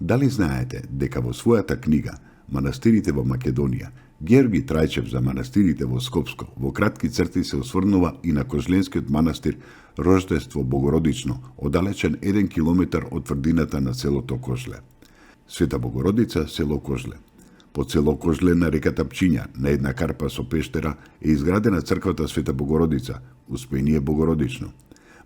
Дали знаете дека во својата книга Манастирите во Македонија, Георги Трајчев за манастирите во Скопско во кратки црти се осврнува и на Кожленскиот манастир Рождество Богородично, оддалечен 1 километар од тврдината на селото Кожле. Света Богородица, село Кожле. По село Кожле на реката Пчиња, на една карпа со пештера, е изградена црквата Света Богородица, Успение Богородично.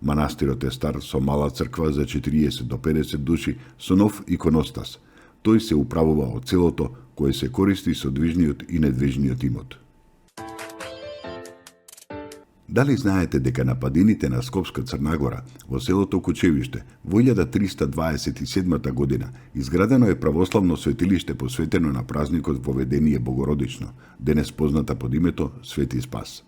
Манастирот е стар со мала црква за 40 до 50 души со нов иконостас. Тој се управува од селото, кое се користи со движниот и недвижниот имот. Дали знаете дека на падините на Скопска Црнагора, во селото Кучевиште, во 1327 година, изградено е православно светилиште посветено на празникот Воведение Богородично, денес позната под името Свети Спас.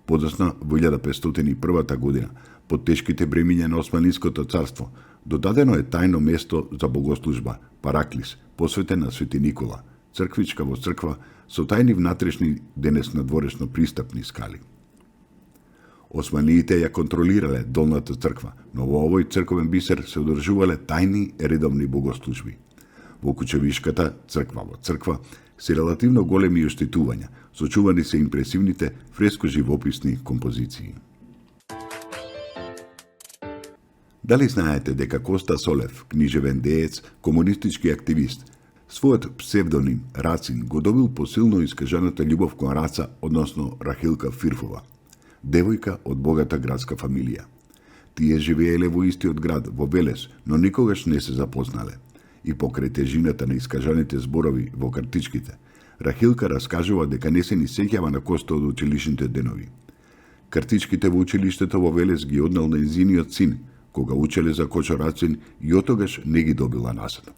Подоцна, во 1501 година, под тешките бремиња на Османлиското царство, додадено е тајно место за богослужба, Параклис, посветен на Свети Никола, црквичка во црква со тајни внатрешни, денес надворешно пристапни скали. Османиите ја контролирале долната црква, но во овој црковен бисер се одржувале тајни редовни богослужби. Во Кучевишката црква во црква се релативно големи оштетувања, сочувани се импресивните фреско-живописни композиции. Дали знаете дека Коста Солев, книжевен деец, комунистички активист, својот псевдоним Рацин го добил по силно искажаната љубов кон Раца, односно Рахилка Фирфова, девојка од богата градска фамилија. Тие живееле во истиот град, во Велес, но никогаш не се запознале. И покрај тежината на искажаните зборови во картичките, Рахилка раскажува дека не се ни сеќава на Коста од училишните денови. Картичките во училиштето во Велес ги однел на незиниот син, кога учеле за Кочо Рацин и отогаш не ги добила назад.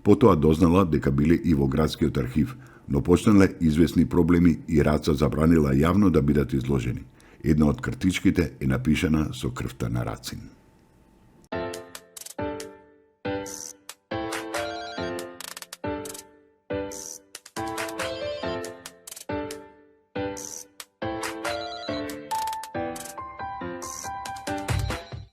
Потоа дознала дека биле и во градскиот архив, но почнале известни проблеми и Раца забранила јавно да бидат изложени. Една од картичките е напишана со крвта на Рацин.